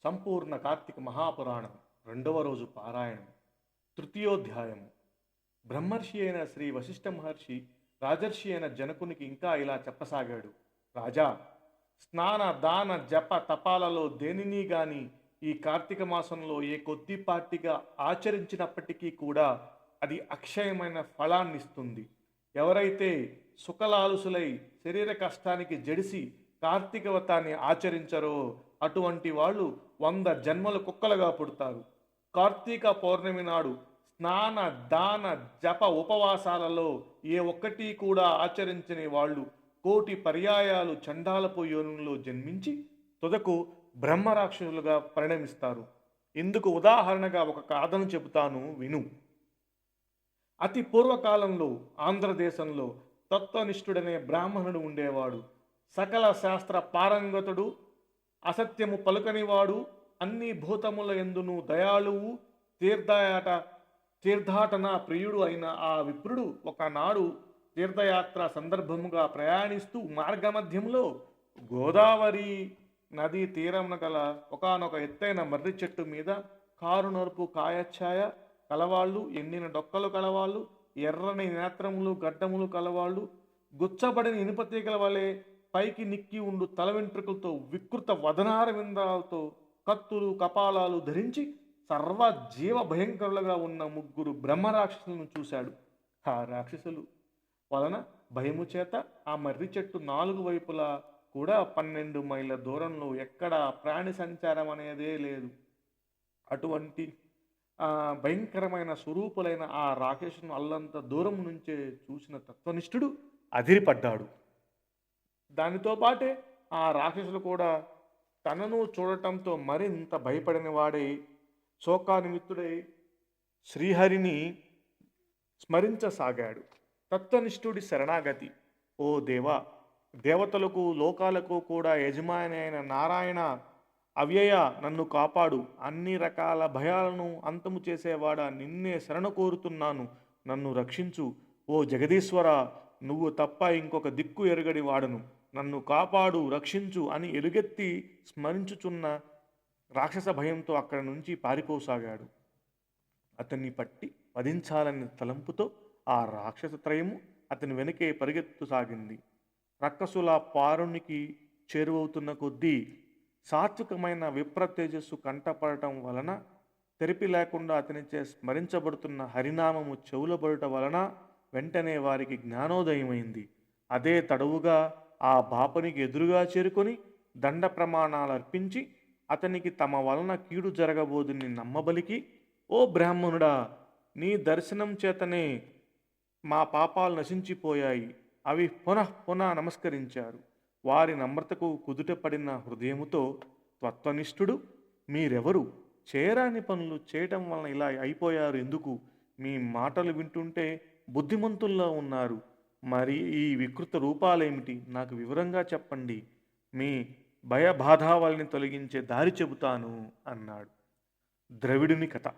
సంపూర్ణ కార్తీక మహాపురాణం రెండవ రోజు పారాయణం తృతీయోధ్యాయం. బ్రహ్మర్షి అయిన శ్రీ వశిష్ఠ మహర్షి రాజర్షి అయిన జనకునికి ఇంకా ఇలా చెప్పసాగాడు. రాజా, స్నాన దాన జప తపాలలో దేనిని గాని ఈ కార్తీక మాసంలో ఏ కొద్దిపాటిగా ఆచరించినప్పటికీ కూడా అది అక్షయమైన ఫలాన్నిస్తుంది. ఎవరైతే సుఖలాలుసులై శరీర కష్టానికి జడిసి కార్తీక వ్రతాన్ని ఆచరించరో అటువంటి వాళ్ళు 100 జన్మలు కుక్కలుగా పుడతారు. కార్తీక పౌర్ణమి నాడు స్నాన దాన జప ఉపవాసాలలో ఏ ఒక్కటి కూడా ఆచరించని వాళ్ళు 1,000,000 పర్యాయాలు చండాలపు యోనుల్లో జన్మించి తుదకు బ్రహ్మరాక్షసులుగా పరిణమిస్తారు. ఇందుకు ఉదాహరణగా ఒక గాథను చెబుతాను, విను. అతి పూర్వకాలంలో ఆంధ్రదేశంలో తత్వనిష్ఠుడనే బ్రాహ్మణుడు ఉండేవాడు. సకల శాస్త్ర పారంగతుడు, అసత్యము పలుకనివాడు, అన్ని భూతముల యందును దయాళువు, తీర్థాటన ప్రియుడు అయిన ఆ విప్రుడు ఒకనాడు తీర్థయాత్ర సందర్భముగా ప్రయాణిస్తూ మార్గమధ్యంలో గోదావరి నదీ తీరమున గల ఒకానొక ఎత్తైన మర్రి చెట్టు మీద కారునరుపు కాయఛాయ కలవాళ్ళు, ఎండిన డొక్కలు కలవాళ్ళు, ఎర్రని నేత్రములు గడ్డములు కలవాళ్ళు, గుచ్చబడిన ఇనుపతీగల వలె పైకి నిక్కి ఉండు తల వెంట్రుకలతో వికృత వదనార విందాలతో కత్తులు కపాలాలు ధరించి సర్వ జీవ భయంకరులుగా ఉన్న 3 బ్రహ్మరాక్షసులను చూశాడు. ఆ రాక్షసులు వలన భయము చేత ఆ మర్రి చెట్టు 4 వైపులా కూడా 12 మైళ్ళ దూరంలో ఎక్కడ ప్రాణి సంచారం అనేదే లేదు. అటువంటి భయంకరమైన స్వరూపులైన ఆ రాక్షసును అల్లంత దూరం నుంచే చూసిన తత్వనిష్ఠుడు అదిరిపడ్డాడు. దానితో పాటే ఆ రాక్షసులు కూడా తనను చూడటంతో మరింత భయపడిన వాడై శోకానిమిత్తుడై శ్రీహరిని స్మరించసాగాడు. తత్వనిష్ఠుడి శరణాగతి. ఓ దేవా, దేవతలకు లోకాలకు కూడా యజమాని అయిన నారాయణ, అవ్యయ, నన్ను కాపాడు. అన్ని రకాల భయాలను అంతము చేసేవాడా, నిన్నే శరణ కోరుతున్నాను, నన్ను రక్షించు. ఓ జగదీశ్వర, నువ్వు తప్ప ఇంకొక దిక్కు ఎరుగడి వాడను, నన్ను కాపాడు, రక్షించు అని ఎలుగెత్తి స్మరించుచున్న రాక్షస భయంతో అక్కడి నుంచి పారిపోసాగాడు. అతన్ని పట్టి వధించాలనే తలంపుతో ఆ రాక్షస త్రయము అతని వెనకే పరిగెత్తుసాగింది. రక్కసుల పారునికి చేరువవుతున్న కొద్దీ సాత్వికమైన విప్ర తేజస్సు కంటపడటం వలన, తెరిపి లేకుండా అతనిచే స్మరించబడుతున్న హరినామము చెవులబడుట వలన వెంటనే వారికి జ్ఞానోదయమైంది. అదే తడవుగా ఆ బాపనికి ఎదురుగా చేరుకొని దండ ప్రమాణాలు అర్పించి అతనికి తమ వలన కీడు జరగబోదని నమ్మబలికి, ఓ బ్రాహ్మణుడా, నీ దర్శనం చేతనే మా పాపాలు నశించిపోయాయి. అవి పునః నమస్కరించారు. వారి నమ్రతకు కుదుటపడిన హృదయముతో తత్వనిష్ఠుడు, మీరెవరు? చేయరాని పనులు చేయటం వలన ఇలా అయిపోయారు ఎందుకు? మీ మాటలు వింటుంటే బుద్ధిమంతుల్లో ఉన్నారు. మరి ఈ వికృత రూపాలేమిటి? నాకు వివరంగా చెప్పండి. మీ భయబాధావల్ని తొలగించే దారి చెబుతాను అన్నాడు. ద్రవిడుని కథ.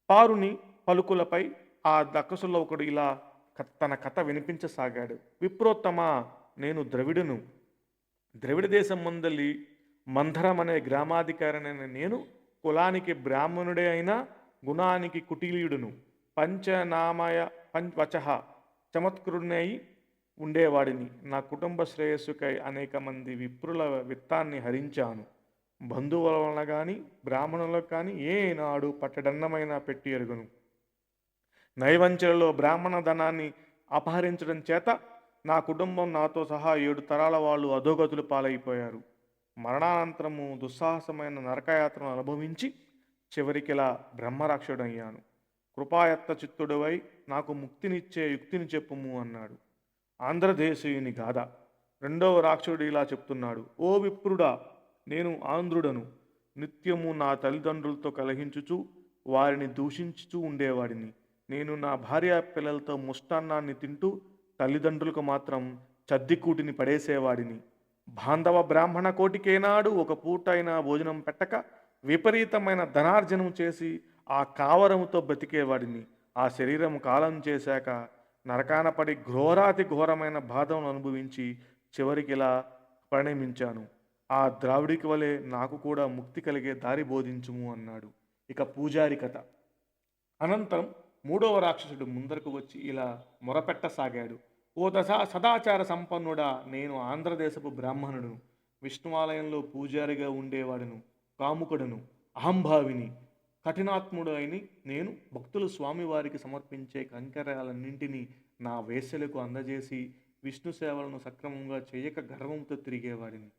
పారుని పలుకులపై ఆ దక్కసులో ఒకడు ఇలా తన కథ వినిపించసాగాడు. విప్రోత్తమా, నేను ద్రవిడును. ద్రవిడ దేశం ముందలి మంధరం అనే గ్రామాధికారినైన నేను కులానికి బ్రాహ్మణుడే అయినా గుణానికి కుటీలీయుడును. పంచనామయ పంచవచ చమత్కృణ్ణై ఉండేవాడిని. నా కుటుంబ శ్రేయస్సుకై అనేక మంది విప్రుల విత్తాన్ని హరించాను. బంధువుల వలన కానీ బ్రాహ్మణులకు కానీ ఏనాడు పట్టడన్నమైన పెట్టి ఎరుగును. నైవంచలలో బ్రాహ్మణ ధనాన్ని అపహరించడం చేత నా కుటుంబం నాతో సహా 7 తరాల వాళ్ళు అధోగతులు పాలైపోయారు. మరణానంతరము దుస్సాహసమైన నరకయాత్రను అనుభవించి చివరికిలా బ్రహ్మరాక్షుడయ్యాను. కృపాయత్త చిత్తుడవై నాకు ముక్తినిచ్చే యుక్తిని చెప్పుము అన్నాడు. ఆంధ్రదేశీయుని గాథ. రెండవ రాక్షసుడు ఇలా చెప్తున్నాడు. ఓ విప్రుడా, నేను ఆంధ్రుడను. నిత్యము నా తల్లిదండ్రులతో కలహించుచు వారిని దూషించుచూ ఉండేవాడిని. నేను నా భార్య పిల్లలతో ముష్టాన్నాన్ని తింటూ తల్లిదండ్రులకు మాత్రం చద్దికూటిని పడేసేవాడిని. బాంధవ బ్రాహ్మణ కోటికేనాడు ఒక పూట అయినా భోజనం పెట్టక విపరీతమైన ధనార్జనం చేసి ఆ కావరముతో బ్రతికేవాడిని. ఆ శరీరం కాలం చేశాక నరకాన పడి ఘోరాతి ఘోరమైన బాధను అనుభవించి చివరికి ఇలా పరిణమించాను. ఆ ద్రావిడికి వలె నాకు కూడా ముక్తి కలిగే దారి బోధించుము అన్నాడు. ఇక పూజారి కథ. అనంతరం మూడవ రాక్షసుడు ముందరకు వచ్చి ఇలా మొరపెట్టసాగాడు. ఓ సదాచార సంపన్నుడా, నేను ఆంధ్రదేశపు బ్రాహ్మణుడును, విష్ణువాలయంలో పూజారిగా ఉండేవాడును, కాముకుడును, అహంభావిని, కఠినాత్ముడు అయిని నేను భక్తులు స్వామివారికి సమర్పించే కంకరాలన్నింటినీ నా వేశ్యలకు అందజేసి విష్ణు సేవలను సక్రమంగా చేయక గర్వంతో తిరిగేవాడిని.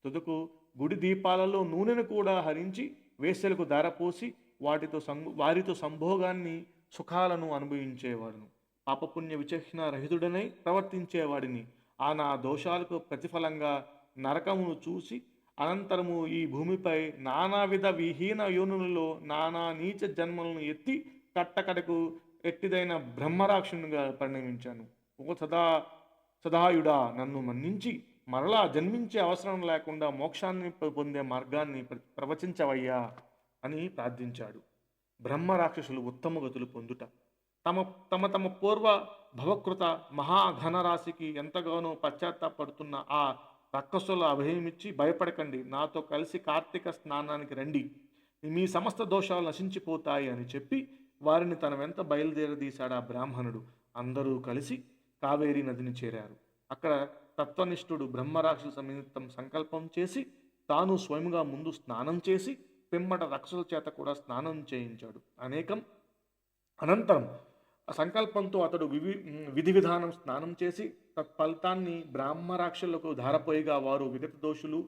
తుదకు గుడి దీపాలలో నూనెను కూడా హరించి వేశ్యలకు ధారపోసి వారితో సంభోగాన్ని సుఖాలను అనుభవించేవాడును. పాపపుణ్య విచక్షణ రహితుడనై ప్రవర్తించేవాడిని. ఆ నా దోషాలకు ప్రతిఫలంగా నరకమును చూసి అనంతరము ఈ భూమిపై నానావిధ విహీన యోనులలో నానా నీచ జన్మలను ఎత్తి కట్టకడకు ఎట్టిదైన బ్రహ్మరాక్షునిగా పరిణమించాను. ఓ సదాయుడా, నన్ను మన్నించి మరలా జన్మించే అవసరం లేకుండా మోక్షాన్ని పొందే మార్గాన్ని ప్రవచించవయ్యా అని ప్రార్థించాడు. బ్రహ్మరాక్షసులు ఉత్తమ గతులు పొందుట, తమ తమ తమ పూర్వ భవకృత మహాఘనరాశికి ఎంతగానో పశ్చాత్తాపడుతున్న ఆ రక్కసుల అభయమిచ్చి భయపడకండి, నాతో కలిసి కార్తీక స్నానానికి రండి, మీ సమస్త దోషాలు నశించిపోతాయి అని చెప్పి వారిని తన వెంట బయలుదేరదీశాడు ఆ బ్రాహ్మణుడు. అందరూ కలిసి కావేరీ నదిని చేరారు. అక్కడ తత్వనిష్ఠుడు బ్రహ్మరాక్షసు సమేతం సంకల్పం చేసి తాను స్వయంగా ముందు స్నానం చేసి పిమ్మట రాక్షసుల చేత కూడా స్నానం చేయించాడు. అనంతరం ఆ సంకల్పంతో అతడు విధి విధానం స్నానం చేసి తత్ఫలితాన్ని బ్రాహ్మరాక్షులకు ధారపోయిగా వారు విగత దోషులు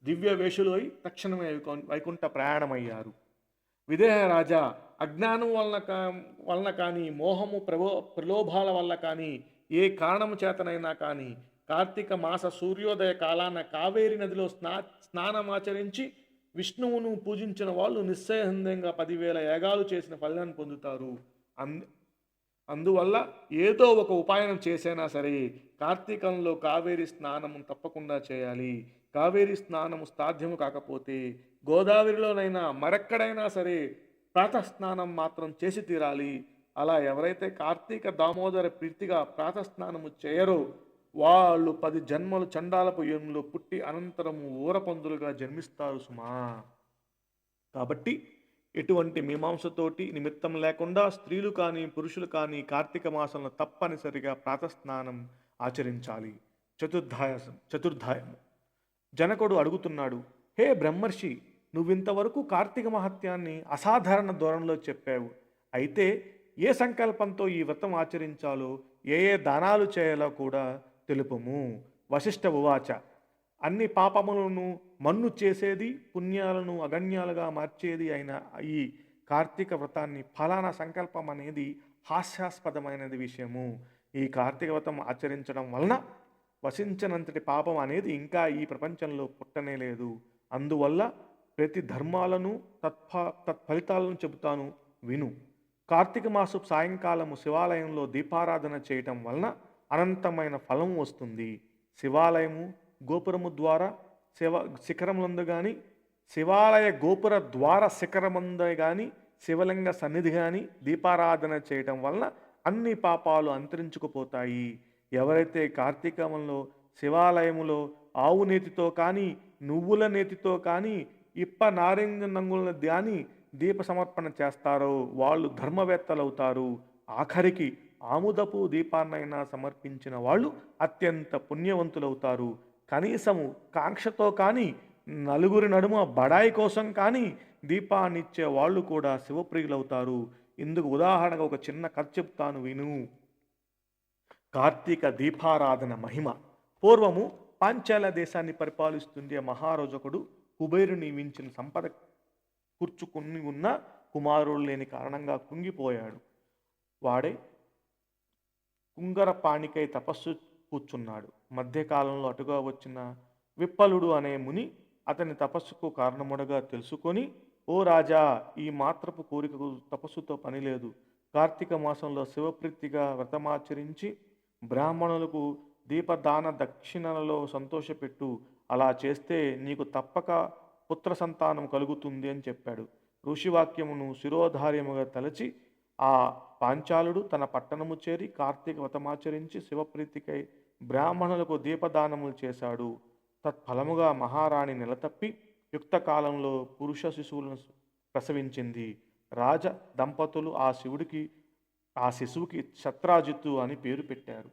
దివ్య వేషులు అయి తక్షణమే వైకుంఠ ప్రయాణమయ్యారు. విదేహ రాజా, అజ్ఞానం వలన కానీ మోహము ప్రలోభాల వల్ల కానీ ఏ కారణము చేతనైనా కానీ కార్తీక మాస సూర్యోదయ కాలాన కావేరి నదిలో స్నానమాచరించి విష్ణువును పూజించిన వాళ్ళు నిస్సందేహంగా 10,000 యాగాలు చేసిన ఫలాన్ని పొందుతారు. అందువల్ల ఏదో ఒక ఉపాయం చేసైనా సరే కార్తీకంలో కావేరి స్నానము తప్పకుండా చేయాలి. కావేరి స్నానము సాధ్యము కాకపోతే గోదావరిలోనైనా మరెక్కడైనా సరే ప్రాతఃస్నానం మాత్రం చేసి తీరాలి. అలా ఎవరైతే కార్తీక దామోదర ప్రీతిగా ప్రాతఃస్నానము చేయరో వాళ్ళు 10 జన్మలు చండాలపు యోనిలో పుట్టి అనంతరము ఊరపందులుగా జన్మిస్తారు సుమా. కాబట్టి ఎటువంటి మీమాంసతోటి నిమిత్తం లేకుండా స్త్రీలు కానీ పురుషులు కానీ కార్తీక మాసంలో తప్పనిసరిగా ప్రాతఃస్నానం ఆచరించాలి. చతుర్థాయం. జనకుడు అడుగుతున్నాడు, హే బ్రహ్మర్షి, నువ్వింతవరకు కార్తీక మహత్యాన్ని అసాధారణ ధోరణిలో చెప్పావు. అయితే ఏ సంకల్పంతో ఈ వ్రతం ఆచరించాలో, ఏ దానాలు చేయాలో కూడా తెలుపుము. వశిష్ఠ ఉవాచ. అన్ని పాపములను మన్ను చేసేది, పుణ్యాలను అగణ్యాలుగా మార్చేది అయిన ఈ కార్తీక వ్రతాన్ని ఫలానా సంకల్పం అనేది హాస్యాస్పదమైనది విషయము. ఈ కార్తీక వ్రతం ఆచరించడం వలన వశించనంతటి పాపం అనేది ఇంకా ఈ ప్రపంచంలో పుట్టనే లేదు. అందువల్ల ప్రతి ధర్మాలను తత్ఫలితాలను చెబుతాను, విను. కార్తీక మాసం సాయంకాలము శివాలయంలో దీపారాధన చేయటం వలన అనంతమైన ఫలం వస్తుంది. శివాలయము గోపురము ద్వారా శిఖరములందు కానీ, శివాలయ గోపుర ద్వార శిఖరమందు కానీ, శివలింగ సన్నిధి కానీ దీపారాధన చేయటం వలన అన్ని పాపాలు అంతరించుకుపోతాయి. ఎవరైతే కార్తీకంలో శివాలయములో ఆవు నేతితో కానీ, నువ్వుల నేతితో కానీ, ఇప్ప నారింజ నంగులను ధ్యాని దీప సమర్పణ చేస్తారో వాళ్ళు ధర్మవేత్తలవుతారు. ఆఖరికి ఆముదపు దీపాన్నైనా సమర్పించిన వాళ్ళు అత్యంత పుణ్యవంతులవుతారు. కనీసము కాంక్షతో కానీ, నలుగురి నడుమ బడాయి కోసం కానీ దీపాన్నిచ్చే వాళ్ళు కూడా శివప్రియులవుతారు. ఇందుకు ఉదాహరణగా ఒక చిన్న కథ చెప్తాను, విను. కార్తీక దీపారాధన మహిమ. పూర్వము పాంచాల దేశాన్ని పరిపాలిస్తుండే మహారాజకుడు కుబేరుని మించిన సంపద కూర్చుకుని ఉన్న కుమారుడు లేని కారణంగా కుంగిపోయాడు. వాడే కుంగరపాణికై తపస్సు కూర్చున్నాడు. మధ్యకాలంలో అటుగా వచ్చిన విప్పలుడు అనే ముని అతని తపస్సుకు కారణముడగా తెలుసుకొని, ఓ రాజా, ఈ మాత్రపు కోరికకు తపస్సుతో పని లేదు. కార్తీక మాసంలో శివప్రీతిగా వ్రతమాచరించి బ్రాహ్మణులకు దీపదాన దక్షిణలలో సంతోషపెట్టు. అలా చేస్తే నీకు తప్పక పుత్ర సంతానం కలుగుతుంది అని చెప్పాడు. ఋషివాక్యమును శిరోధార్యముగా తలచి ఆ పాంచాలుడు తన పట్టణము చేరి కార్తీక వ్రతమాచరించి శివప్రీతికై బ్రాహ్మణులకు దీపదానములు చేశాడు. తత్ఫలముగా మహారాణి నెలతప్పి యుక్త కాలంలో పురుష శిశువులను ప్రసవించింది. రాజ దంపతులు ఆ శిశువుకి శత్రాజిత్తు అని పేరు పెట్టారు.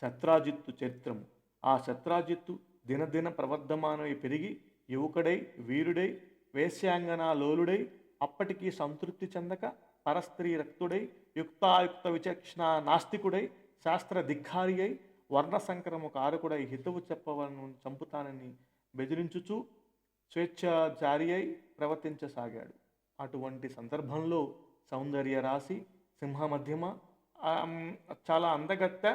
శత్రాజిత్తు చరిత్రము. ఆ శత్రాజిత్తు దినదిన ప్రవర్ధమానమై పెరిగి యువకుడై వీరుడై వేశ్యాంగనా లోలుడై అప్పటికీ సంతృప్తి చెందక పరస్త్రీ రక్తుడై యుక్తాయుక్త విచక్షణ నాస్తికుడై శాస్త్ర ధిక్కారి అయి వర్ణ సంక్రమ కారకుడై హితవు చెప్పవలను చంపుతానని బెదిరించుచూ స్వేచ్ఛాచారి అయి ప్రవర్తించసాగాడు. అటువంటి సందర్భంలో సౌందర్య రాశి సింహ మధ్యమ చాలా అందగత్త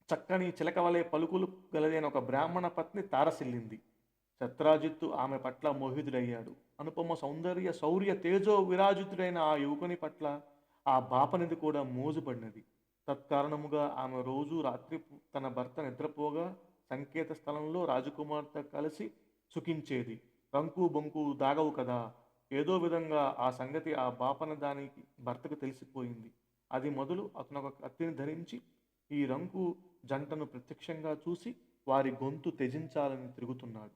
చక్కని చిలకవలే పలుకులు గలదైన ఒక బ్రాహ్మణ పత్ని తారసిల్లింది. శత్రాజిత్తు ఆమె పట్ల మోహితుడయ్యాడు. అనుపమ సౌందర్య శౌర్య తేజో విరాజితుడైన ఆ యువకుని పట్ల ఆ బాపనిది కూడా మోజుపడినది. తత్కారణముగా ఆమె రోజు రాత్రి తన భర్త నిద్రపోగా సంకేత స్థలంలో రాజకుమార్తె కలిసి సుఖించేది. రంకు బొంకు దాగవు కదా. ఏదో విధంగా ఆ సంగతి ఆ బాపన దానికి భర్తకు తెలిసిపోయింది. అది మొదలు అతను ఒక కత్తిని ధరించి ఈ రంకు జంటను ప్రత్యక్షంగా చూసి వారి గొంతు త్యజించాలని తిరుగుతున్నాడు.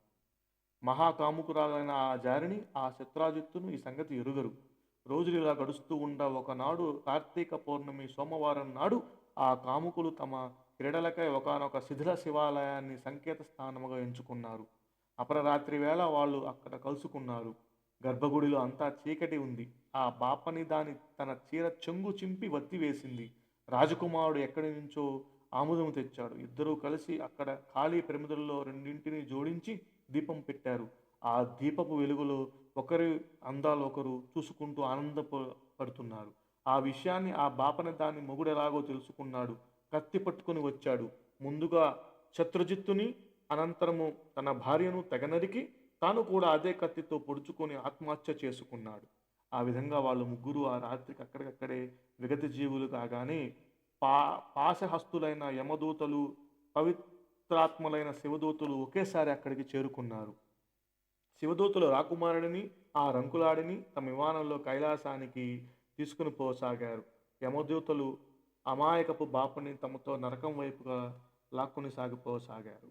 మహాకాముకురాలైన ఆ జారిని ఆ శత్రాజిత్తును ఈ సంగతి ఎరుగరు. రోజులు ఇలా గడుస్తూ ఒకనాడు కార్తీక పౌర్ణమి సోమవారం నాడు ఆ కాముకులు తమ క్రీడలకై ఒకానొక శిథిల శివాలయాన్ని సంకేత స్థానముగా ఎంచుకున్నారు. అపరరాత్రి వేళ వాళ్ళు అక్కడ కలుసుకున్నారు. గర్భగుడిలో అంతా చీకటి ఉంది. ఆ బాపని దాని తన చీర చెంగు చింపి వత్తివేసింది. రాజకుమారుడు ఎక్కడి నుంచో ఆముదము తెచ్చాడు. ఇద్దరూ కలిసి అక్కడ ఖాళీ ప్రమిదల్లో రెండింటిని జోడించి దీపం పెట్టారు. ఆ దీపపు వెలుగులో ఒకరి అందాలు ఒకరు చూసుకుంటూ ఆనందపడుతున్నారు. ఆ విషయాన్ని ఆ బాపన దాని మొగుడెలాగో తెలుసుకున్నాడు. కత్తి పట్టుకుని వచ్చాడు. ముందుగా శత్రుజిత్తుని, అనంతరము తన భార్యను తెగనరికి తాను కూడా అదే కత్తితో పొడుచుకొని ఆత్మహత్య చేసుకున్నాడు. ఆ విధంగా వాళ్ళు ముగ్గురు ఆ రాత్రికి అక్కడికక్కడే విగత జీవులు కాగానే పాశహస్తులైన యమదూతలు, పవిత్రాత్మలైన శివదూతలు ఒకేసారి అక్కడికి చేరుకున్నారు. శివదూతలు రాకుమారుడిని, ఆ రంకులాడిని తమ విమానంలో కైలాసానికి తీసుకుని పోసాగారు. యమదూతలు అమాయకపు బాపుని తమతో నరకం వైపుగా లాక్కుని సాగిపోసాగారు.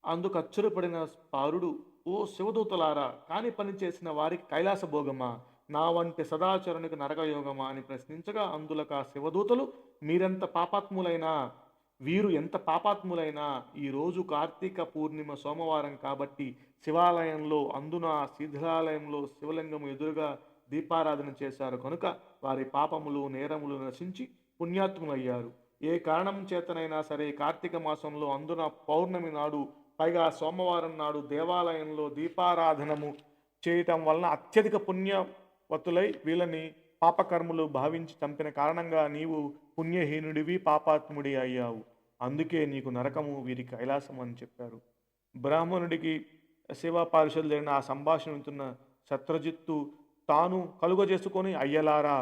అందుకు అచ్చురపడిన పారుడు, ఓ శివదూతలారా, కాని పని చేసిన వారికి కైలాస భోగమా, నా వంటి సదాచరునికి నరకయోగమా అని ప్రశ్నించగా అందులకు ఆ శివదూతలు, వీరు ఎంత పాపాత్ములైనా ఈరోజు కార్తీక పూర్ణిమ సోమవారం కాబట్టి శివాలయంలో అందున శిథిలాలయంలో శివలింగము ఎదురుగా దీపారాధన చేశారు కనుక వారి పాపములు నేరములు నశించి పుణ్యాత్ములయ్యారు. ఏ కారణం చేతనైనా సరే కార్తీక మాసంలో అందున పౌర్ణమి నాడు, పైగా సోమవారం నాడు దేవాలయంలో దీపారాధనము చేయటం వలన అత్యధిక పుణ్యవతులై వీళ్ళని పాపకర్ములు భావించి చంపిన కారణంగా నీవు పుణ్యహీనుడివి, పాపాత్ముడి అయ్యావు. అందుకే నీకు నరకము, వీరికి కైలాసం అని చెప్పారు. బ్రాహ్మణుడికి శివ పారిషులు జరిగిన ఆ సంభాషణ వింటున్న శత్రుజిత్తు తాను కలుగజేసుకొని, అయ్యలారా,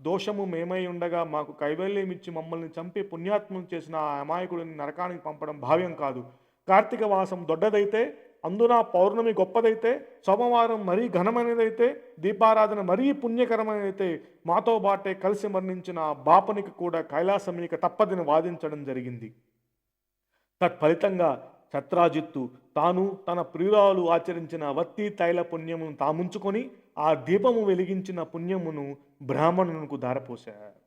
దోషము మేమై ఉండగా మాకు కైవల్యం ఇచ్చి మమ్మల్ని చంపి పుణ్యాత్మం చేసిన ఆ అమాయకుడిని నరకానికి పంపడం భావ్యం కాదు. కార్తీక మాసం దొడ్డదైతే, అందున పౌర్ణమి గొప్పదైతే, సోమవారం మరీ ఘనమైనదైతే, దీపారాధన మరీ పుణ్యకరమైనదైతే మాతో బాటే కలిసి మరణించిన బాపనికి కూడా కైలాసమిక తప్పదని వాదించడం జరిగింది. తత్ఫలితంగా శత్రాజిత్తు తాను తన ప్రియురాలు ఆచరించిన వత్తి తైల పుణ్యమును తాముంచుకొని ఆ దీపము వెలిగించిన పుణ్యమును బ్రాహ్మణునికి ధారపోశారు.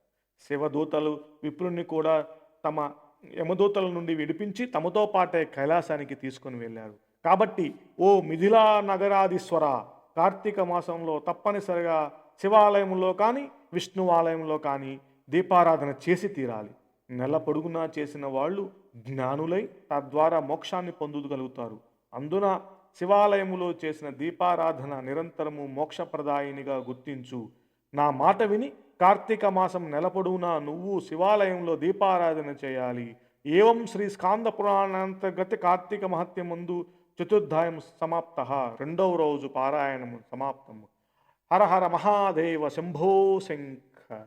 శివదూతలు విప్రుని కూడా తమ యమదూతల నుండి విడిపించి తమతో పాటే కైలాసానికి తీసుకొని వెళ్ళారు. కాబట్టి ఓ మిథిలా నగరాధీశ్వర, కార్తీక మాసంలో తప్పనిసరిగా శివాలయంలో కానీ విష్ణువాలయంలో కానీ దీపారాధన చేసి తీరాలి. నెల పొడుగునా చేసిన వాళ్ళు జ్ఞానులై తద్వారా మోక్షాన్ని పొందగలుగుతారు. అందున శివాలయములో చేసిన దీపారాధన నిరంతరము మోక్షప్రదాయినిగా గుర్తించు. నా మాట విని కార్తీక మాసం నెల పొడవునా నువ్వు శివాలయంలో దీపారాధన చేయాలి. ఏవం శ్రీ స్కాంద పురాణాంతర్గత కార్తీక మహత్యమందు చతుర్థాయం సమాప్త. రెండవ రోజు పారాయణము సమాప్తము. హర హర మహాదేవ శంభో శంకర.